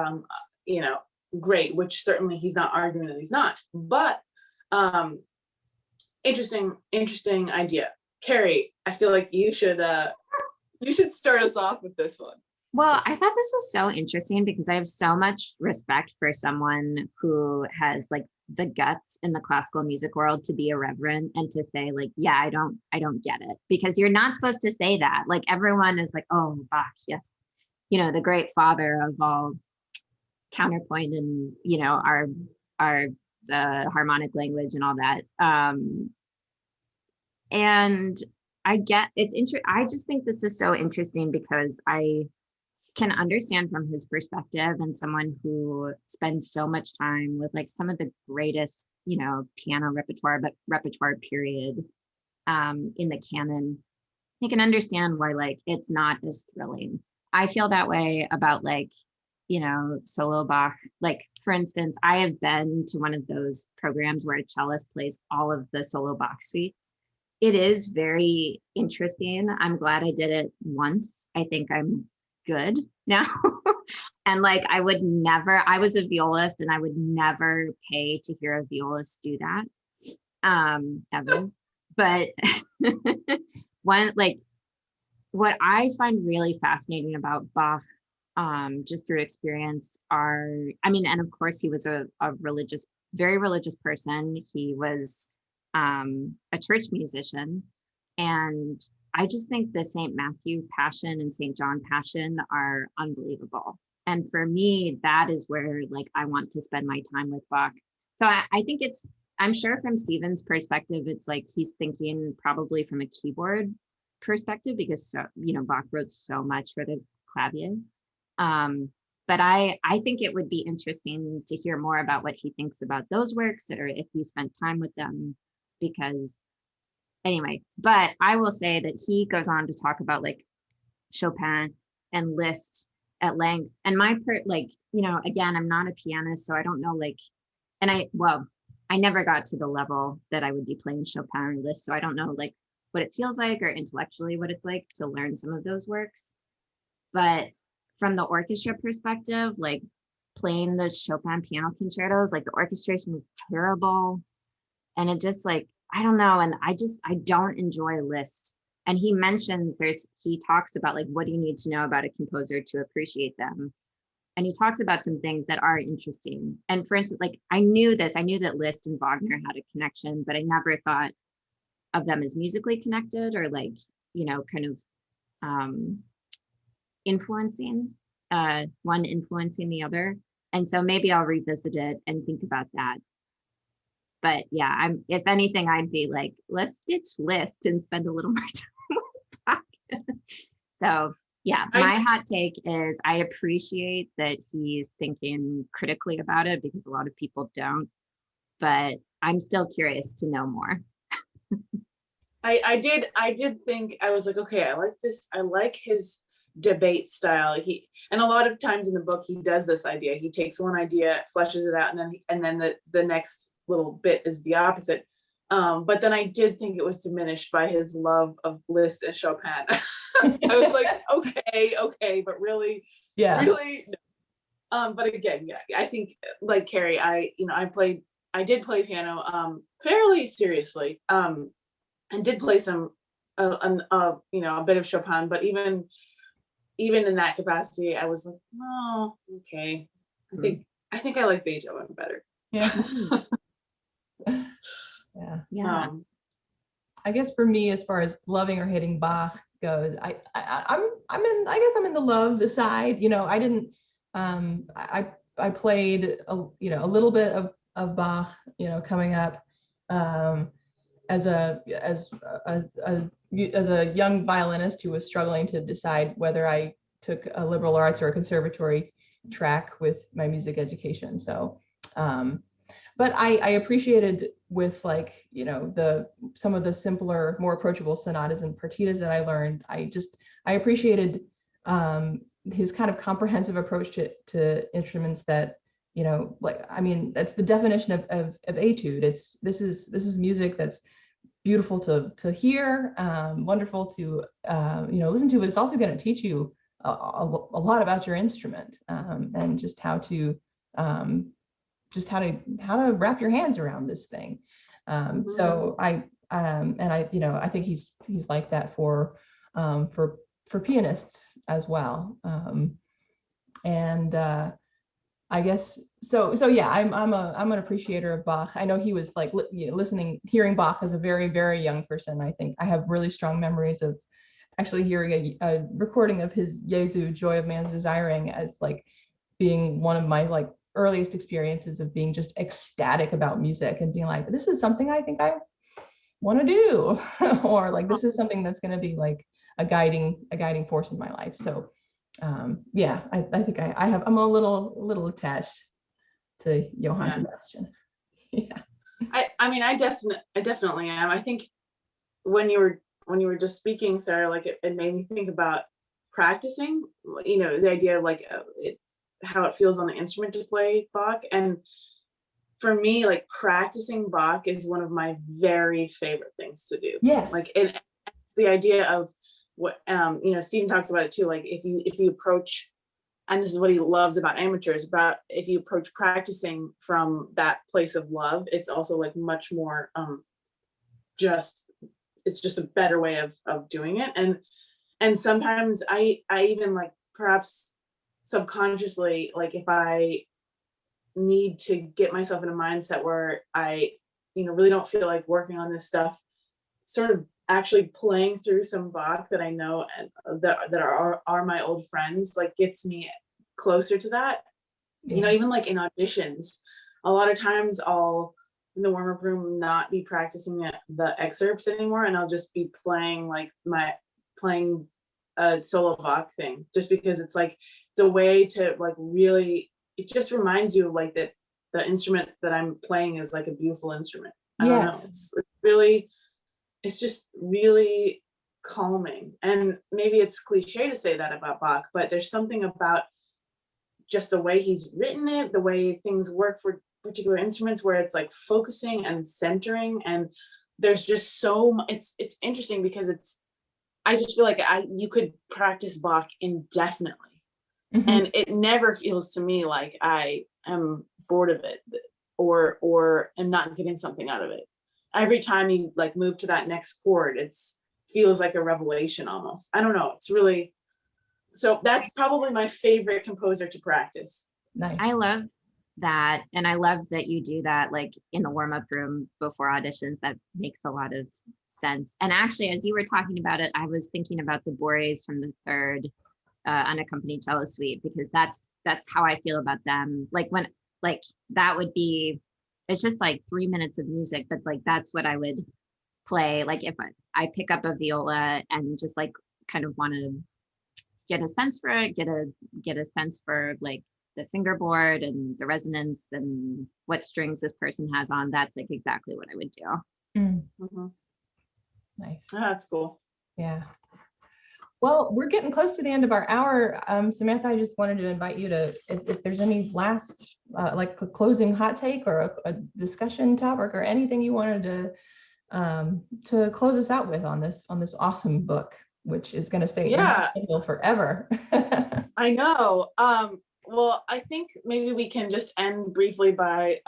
great, which certainly he's not arguing that he's not, but interesting idea. Kerry, I feel like you should start us off with this one. Well, I thought this was so interesting because I have so much respect for someone who has like the guts in the classical music world to be irreverent and to say like, yeah, I don't get it, because you're not supposed to say that. Like everyone is like, oh, Bach, yes, the great father of all counterpoint and our harmonic language and all that. And I get it's interesting. I just think this is so interesting because I can understand from his perspective, and someone who spends so much time with like some of the greatest, piano repertoire period in the canon. I can understand why like it's not as thrilling. I feel that way about like, solo Bach. Like for instance, I have been to one of those programs where a cellist plays all of the solo Bach suites. It is very interesting. I'm glad I did it once. I think I'm good now. And like I was a violist and I would never pay to hear a violist do that ever. But what I find really fascinating about Bach, just through experience, and of course he was a very religious person. He was a church musician, and I just think the St. Matthew Passion and St. John Passion are unbelievable. And for me, that is where like I want to spend my time with Bach. So I think it's I'm sure from Stephen's perspective, it's like he's thinking probably from a keyboard perspective because Bach wrote so much for the clavier. But I think it would be interesting to hear more about what he thinks about those works, or if he spent time with them, because anyway, but I will say that he goes on to talk about like Chopin and Liszt at length. And again, I'm not a pianist, so I don't know, like, and I never got to the level that I would be playing Chopin or Liszt, so I don't know like what it feels like or intellectually what it's like to learn some of those works. But from the orchestra perspective, like playing the Chopin piano concertos, like the orchestration is terrible. And it just like, I don't know. And I don't enjoy Liszt. And he mentions he talks about like, what do you need to know about a composer to appreciate them? And he talks about some things that are interesting. And for instance, like I knew that Liszt and Wagner had a connection, but I never thought of them as musically connected or like, kind of influencing, one influencing the other. And so maybe I'll revisit it and think about that. But yeah, if anything, I'd be like, let's ditch Liszt and spend a little more time with Bach. So yeah, my hot take is I appreciate that he's thinking critically about it because a lot of people don't, but I'm still curious to know more. I did think, I was like, okay, I like this. I like his debate style. And a lot of times in the book, he does this idea. He takes one idea, fleshes it out, and then the next little bit is the opposite. But then I did think it was diminished by his love of Liszt and Chopin. I was like, okay, but really, really, no. But again, yeah, I think like Kerry, I did play piano fairly seriously, and did play some a bit of Chopin, but even in that capacity, I was like, oh, okay, I think I like Beethoven better. Yeah. Yeah. I guess for me, as far as loving or hating Bach goes, I'm in the love side. I didn't I played a little bit of Bach, coming up as a young violinist who was struggling to decide whether I took a liberal arts or a conservatory track with my music education. So but I appreciated with like, some of the simpler, more approachable sonatas and partitas that I learned. I appreciated his kind of comprehensive approach to instruments that, that's the definition of etude. This is music that's beautiful to hear, wonderful to, listen to, but it's also going to teach you a lot about your instrument, and just how to wrap your hands around this thing. So I think he's like that for pianists as well. And I guess so yeah, I'm an appreciator of Bach. I know he was like hearing Bach as a very, very young person. I think I have really strong memories of actually hearing a recording of his Jesu, Joy of Man's Desiring, as like being one of my like earliest experiences of being just ecstatic about music and being like, this is something I think I want to do, or like this is something that's going to be like a guiding force in my life. So yeah, I think I'm a little attached to Johann Sebastian. Yeah. I definitely am. I think when you were just speaking, Sarah, like it made me think about practicing, the idea of like how it feels on the instrument to play Bach. And for me, like practicing Bach is one of my very favorite things to do. Yes. Like, and it's the idea of what, Stephen talks about it too. Like if you approach, and this is what he loves about amateurs, about if you approach practicing from that place of love, it's also like much more, it's just a better way of doing it. And sometimes I even like perhaps subconsciously, like if I need to get myself in a mindset where I, really don't feel like working on this stuff, sort of actually playing through some Bach that I know and that are my old friends, like gets me closer to that. Yeah. Even like in auditions, a lot of times I'll in the warm-up room not be practicing the excerpts anymore, and I'll just be playing like playing a solo Bach thing, just because it's like it's a way to like really, it just reminds you of like that the instrument that I'm playing is like a beautiful instrument. I don't know. It's really, it's just really calming. And maybe it's cliche to say that about Bach, but there's something about just the way he's written it, the way things work for particular instruments, where it's like focusing and centering. And there's just so it's interesting because I just feel like you could practice Bach indefinitely. And it never feels to me like I am bored of it or am not getting something out of it. Every time you like move to that next chord, feels like a revelation almost. I don't know. It's really, so that's probably my favorite composer to practice. Nice. I love that. And I love that you do that like in the warm-up room before auditions. That makes a lot of sense. And actually, as you were talking about it, I was thinking about the Bores from the third unaccompanied cello suite, because that's how I feel about them. Like when, like that would be, it's just like 3 minutes of music, but like that's what I would play. Like if I pick up a viola and just like kind of want to get a sense for it, get a sense for like the fingerboard and the resonance and what strings this person has on, that's like exactly what I would do. Nice. Oh, that's cool. Yeah. Well, we're getting close to the end of our hour. Samantha, I just wanted to invite you to, if there's any last, like a closing hot take or a discussion topic or anything you wanted to close us out with on this awesome book, which is going to stay in my Kindle forever. I know. Well, I think maybe we can just end briefly by,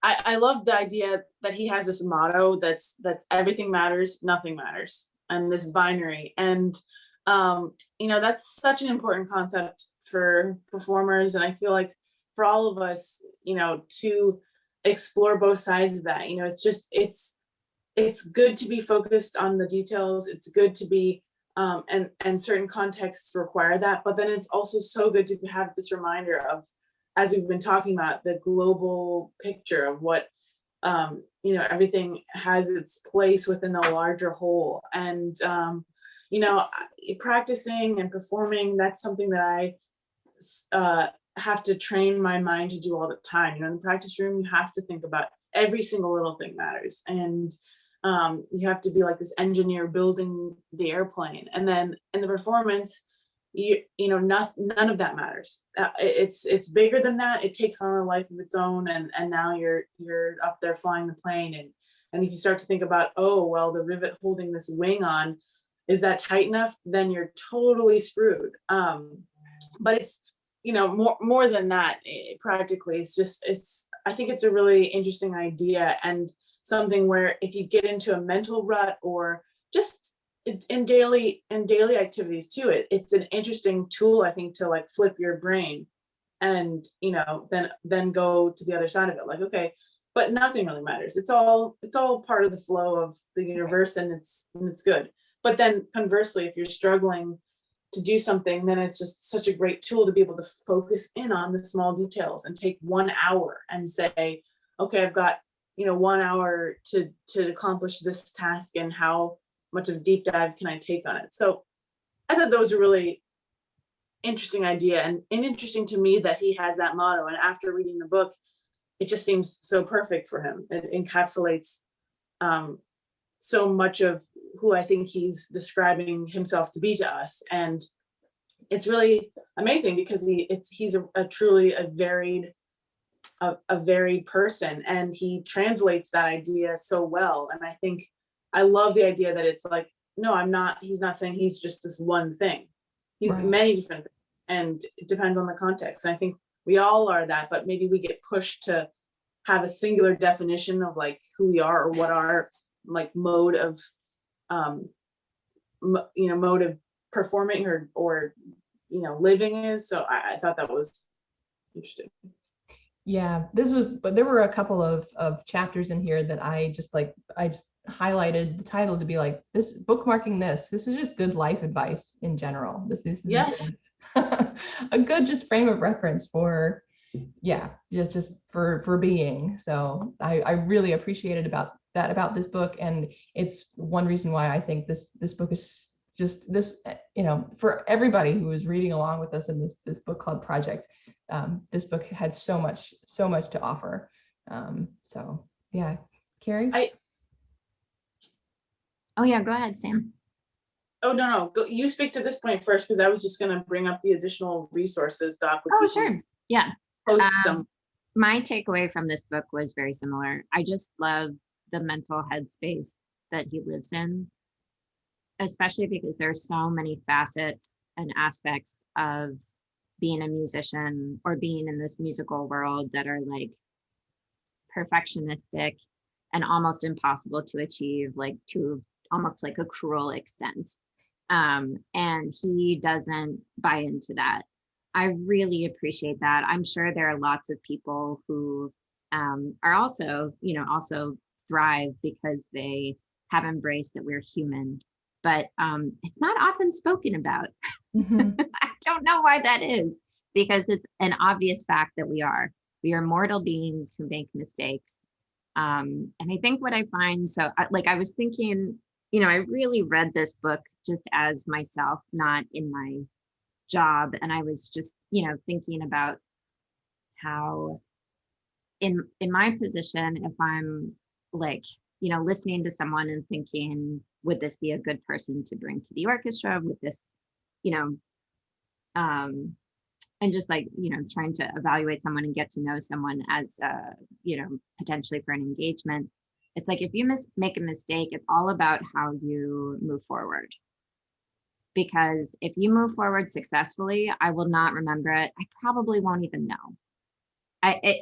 I love the idea that he has this motto that's everything matters, nothing matters, and this binary. And, that's such an important concept for performers. And I feel like for all of us, to explore both sides of that, it's good to be focused on the details. It's good to be, and certain contexts require that, but then it's also so good to have this reminder of, as we've been talking about, the global picture of what, everything has its place within the larger whole. And, practicing and performing, that's something that I have to train my mind to do all the time. In the practice room, you have to think about every single little thing matters. And you have to be like this engineer building the airplane. And then in the performance, none of that matters. It's bigger than that. It takes on a life of its own. And now you're up there flying the plane. And if you start to think about, oh, well, the rivet holding this wing on, is that tight enough? Then you're totally screwed. But it's, more than that, practically, I think it's a really interesting idea, and something where if you get into a mental rut or just in daily activities too, it's an interesting tool, I think, to like flip your brain and, then go to the other side of it. Like, okay, but nothing really matters. It's all part of the flow of the universe, and it's good. But then conversely, if you're struggling to do something, then it's just such a great tool to be able to focus in on the small details and take 1 hour and say, okay, I've got 1 hour to accomplish this task, and how much of a deep dive can I take on it? So I thought that was a really interesting idea, and interesting to me that he has that motto. And after reading the book, it just seems so perfect for him. It encapsulates so much of who I think he's describing himself to be to us. And it's really amazing because he's a truly varied person, and he translates that idea so well. And I think I love the idea that it's like, no, he's not saying he's just this one thing. He's many different things, and it depends on the context. And I think we all are that, but maybe we get pushed to have a singular definition of like who we are or what our like mode of performing or living is. So I thought that was interesting. Yeah, but there were a couple of chapters in here that I just highlighted the title to be like, this bookmarking this is just good life advice in general. This is yes. a good just frame of reference for yeah, just for being. So I really appreciated about this book, and it's one reason why I think this book is just this, for everybody who is reading along with us in this book club project. This book had so much to offer. So yeah, Kerry. Oh yeah, go ahead, Sam. Oh, no, go, you speak to this point first, because I was just going to bring up the additional resources doc. Oh, sure. Yeah. Post some. My takeaway from this book was very similar. I just love the mental headspace that he lives in, especially because there's so many facets and aspects of being a musician or being in this musical world that are like perfectionistic and almost impossible to achieve, like to almost like a cruel extent. And he doesn't buy into that. I really appreciate that. I'm sure there are lots of people who are also, also thrive because they have embraced that we're human, but it's not often spoken about. Mm-hmm. I don't know why that is, because it's an obvious fact that we are mortal beings who make mistakes. And I think what I find, so I was thinking, I really read this book just as myself, not in my job. And I was just, thinking about how in my position, if I'm like, listening to someone and thinking, would this be a good person to bring to the orchestra? Would this, and just like, trying to evaluate someone and get to know someone as, potentially for an engagement. It's like, if you make a mistake, it's all about how you move forward. Because if you move forward successfully, I will not remember it. I probably won't even know.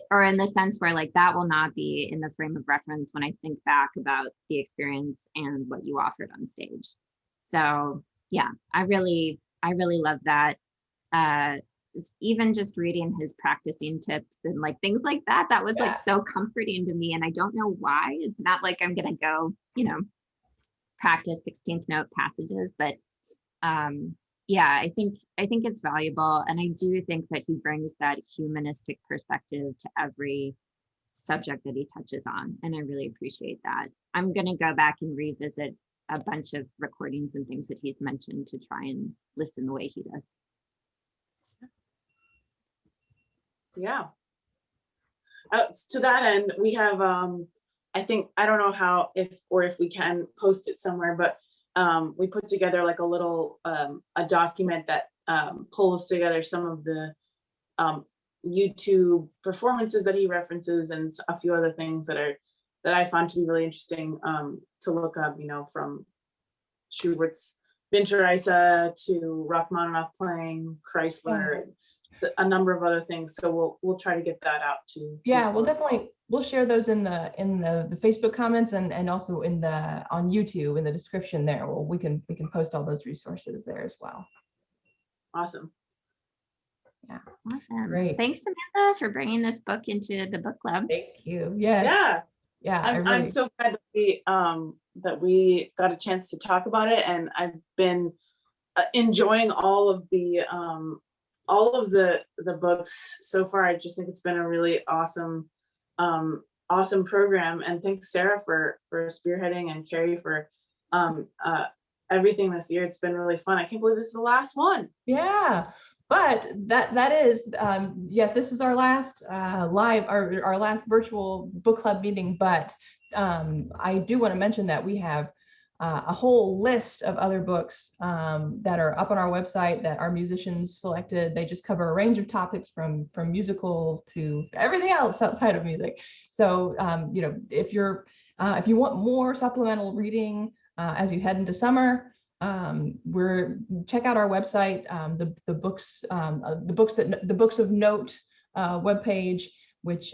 Or in the sense where like that will not be in the frame of reference when I think back about the experience and what you offered on stage. So yeah, I really love that. Even just reading his practicing tips and like things like that, that was like so comforting to me. And I don't know why. It's not like I'm gonna go, practice 16th note passages, but yeah, I think it's valuable. And I do think that he brings that humanistic perspective to every subject that he touches on. And I really appreciate that. I'm gonna go back and revisit a bunch of recordings and things that he's mentioned to try and listen the way he does. Yeah. To that end, we have, I think, I don't know how, if we can post it somewhere, but we put together like a little, a document that pulls together some of the YouTube performances that he references and a few other things that I found to be really interesting to look up, from Schubert's Winterreise to Rachmaninoff playing Chrysler, a number of other things. So we'll try to get that out too. Yeah, we'll share those in the Facebook comments and also on YouTube in the description there. Well, we can post all those resources there as well. Awesome. Yeah, awesome. Great. Thanks, Samantha, for bringing this book into the book club. Thank you. Yes. Yeah. I'm so glad that we got a chance to talk about it, and I've been enjoying all of the books so far. I just think it's been a really awesome program, and thanks Sara for spearheading, and Kerry for everything this year. It's been really fun. I can't believe this is the last one. Yeah, but that is yes, this is our last live, our last virtual book club meeting, but I do want to mention that we have a whole list of other books that are up on our website that our musicians selected. They just cover a range of topics from musical to everything else outside of music. So if you want more supplemental reading as you head into summer, check out our website, the books of note webpage, which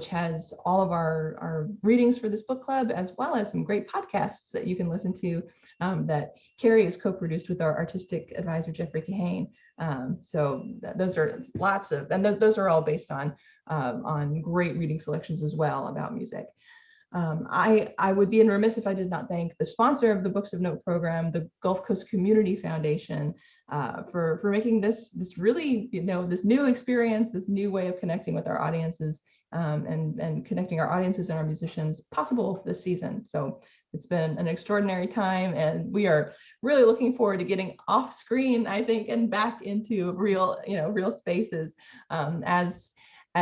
has all of our readings for this book club, as well as some great podcasts that you can listen to that Kerry has co-produced with our artistic advisor, Jeffrey Kahane. So those are lots of, and those are all based on great reading selections as well about music. I would be remiss if I did not thank the sponsor of the Books of Note program, the Gulf Coast Community Foundation, for making this really, this new experience, this new way of connecting with our audiences, and connecting our audiences and our musicians possible this season. So it's been an extraordinary time, and we are really looking forward to getting off screen, I think, and back into real spaces as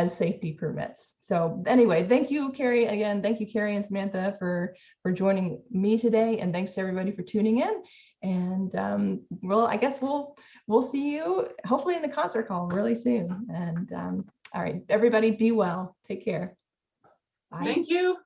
safety permits. So anyway, thank you, Kerry. Again, thank you, Kerry and Samantha, for joining me today, and thanks to everybody for tuning in. And I guess we'll see you hopefully in the concert hall really soon. And all right, everybody, be well. Take care. Bye. Thank you.